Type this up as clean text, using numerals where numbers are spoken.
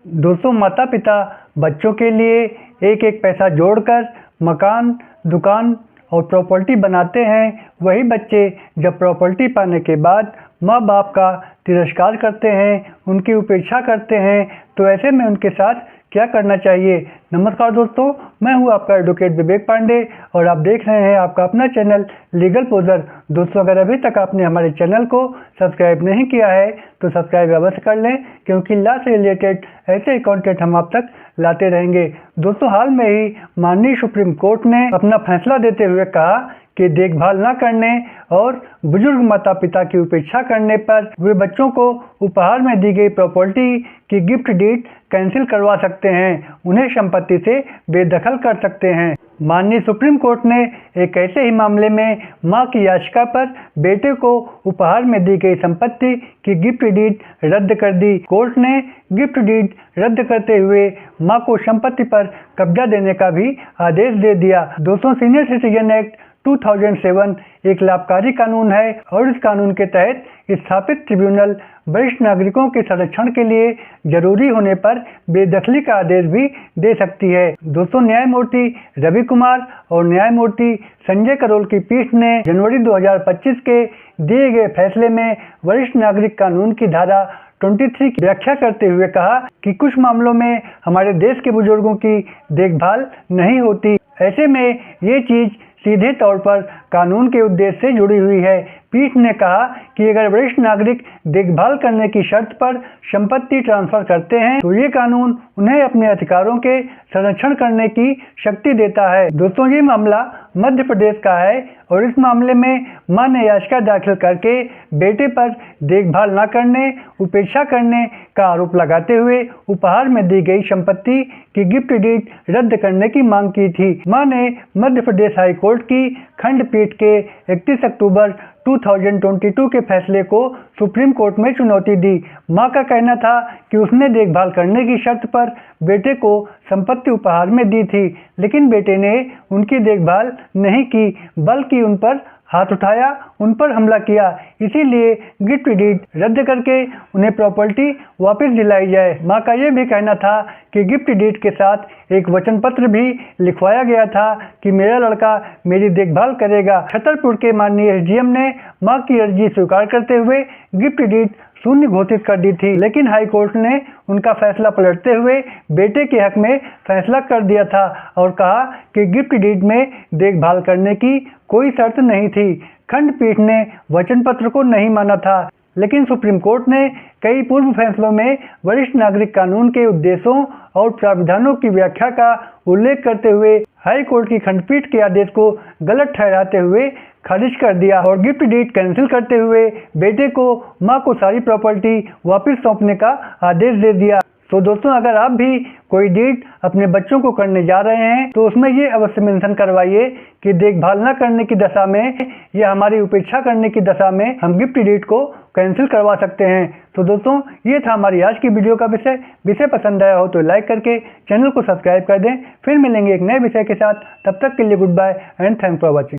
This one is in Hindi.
दोस्तों, माता पिता बच्चों के लिए एक एक पैसा जोड़कर मकान, दुकान और प्रॉपर्टी बनाते हैं। वही बच्चे जब प्रॉपर्टी पाने के बाद माँ बाप का तिरस्कार करते हैं, उनकी उपेक्षा करते हैं, तो ऐसे में उनके साथ क्या करना चाहिए। नमस्कार दोस्तों, मैं हूं आपका एडवोकेट विवेक पांडे और आप देख रहे हैं आपका अपना चैनल लीगल पोजर। दोस्तों, अगर अभी तक आपने हमारे चैनल को सब्सक्राइब नहीं किया है तो सब्सक्राइब अवश्य कर लें, क्योंकि लॉ से रिलेटेड ऐसे ही कंटेंट हम आप तक लाते रहेंगे। दोस्तों, हाल में ही माननीय सुप्रीम कोर्ट ने अपना फैसला देते हुए कहा कि देखभाल न करने और बुजुर्ग माता पिता की उपेक्षा करने पर वे बच्चों को उपहार में दी गई प्रॉपर्टी की गिफ्ट डीड कैंसिल करवा सकते हैं, उन्हें संपत्ति से बेदखल कर सकते हैं। माननीय सुप्रीम कोर्ट ने एक ऐसे ही मामले में मां की याचिका पर बेटे को उपहार में दी गई संपत्ति की गिफ्ट डीड रद्द कर दी। कोर्ट ने गिफ्ट डीड रद्द करते हुए मां को संपत्ति पर कब्जा देने का भी आदेश दे दिया। दोस्तों, सीनियर सिटीजन एक्ट 2007 एक लाभकारी कानून है और इस कानून के तहत स्थापित ट्रिब्यूनल वरिष्ठ नागरिकों के संरक्षण के लिए जरूरी होने पर बेदखली का आदेश भी दे सकती है। दोस्तों, न्यायमूर्ति रवि कुमार और न्यायमूर्ति संजय करोल की पीठ ने जनवरी 2025 के दिए गए फैसले में वरिष्ठ नागरिक कानून की धारा 23 की व्याख्या करते हुए कहा कि कुछ मामलों में हमारे देश के बुजुर्गों की देखभाल नहीं होती। ऐसे में ये चीज सीधे तौर पर कानून के उद्देश्य से जुड़ी हुई है। पीठ ने कहा कि अगर वरिष्ठ नागरिक देखभाल करने की शर्त पर संपत्ति ट्रांसफर करते हैं तो ये कानून उन्हें अपने अधिकारों के संरक्षण करने की शक्ति देता है। दोस्तों, ये मामला मध्य प्रदेश का है और इस मामले में मां ने याचिका दाखिल करके बेटे पर देखभाल न करने, उपेक्षा करने का आरोप लगाते हुए उपहार में दी गई संपत्ति की गिफ्ट डीड रद्द करने की मांग की थी। मां ने मध्य प्रदेश हाई कोर्ट की खंडपीठ के 31 अक्टूबर 2022 के फैसले को सुप्रीम कोर्ट में चुनौती दी। मां का कहना था कि उसने देखभाल करने की शर्त पर बेटे को संपत्ति उपहार में दी थी, लेकिन बेटे ने उनकी देखभाल नहीं की बल्कि उन पर हाथ उठाया, उन पर हमला किया। इसीलिए गिफ्ट डीड रद्द करके उन्हें प्रॉपर्टी वापस दिलाई जाए। मां का यह भी कहना था कि गिफ्ट डीड के साथ एक वचन पत्र भी लिखवाया गया था कि मेरा लड़का मेरी देखभाल करेगा। छतरपुर के माननीय एसडीएम ने मां की अर्जी स्वीकार करते हुए गिफ्ट डीड शून्य घोषित कर दी थी, लेकिन हाई कोर्ट ने उनका फैसला पलटते हुए बेटे के हक में फैसला कर दिया था और कहा कि गिफ्ट डीड में देखभाल करने की कोई शर्त नहीं थी। खंडपीठ ने वचन पत्र को नहीं माना था, लेकिन सुप्रीम कोर्ट ने कई पूर्व फैसलों में वरिष्ठ नागरिक कानून के उद्देश्यों और प्राविधानों की व्याख्या का उल्लेख करते हुए हाई कोर्ट की खंडपीठ के आदेश को गलत ठहराते हुए खारिज कर दिया और गिफ्ट डीड कैंसिल करते हुए बेटे को मां को सारी प्रॉपर्टी वापस सौंपने का आदेश दे दिया। तो दोस्तों, अगर आप भी कोई डीड अपने बच्चों को करने जा रहे हैं तो उसमें ये अवश्य मेंशन करवाइए कि देखभाल न करने की दशा में या हमारी उपेक्षा करने की दशा में हम गिफ्ट डीड को कैंसिल करवा सकते हैं। तो दोस्तों, ये था हमारी आज की वीडियो का विषय पसंद आया हो तो लाइक करके चैनल को सब्सक्राइब कर दें। फिर मिलेंगे एक नए विषय के साथ, तब तक के लिए good bye and thanks for watching.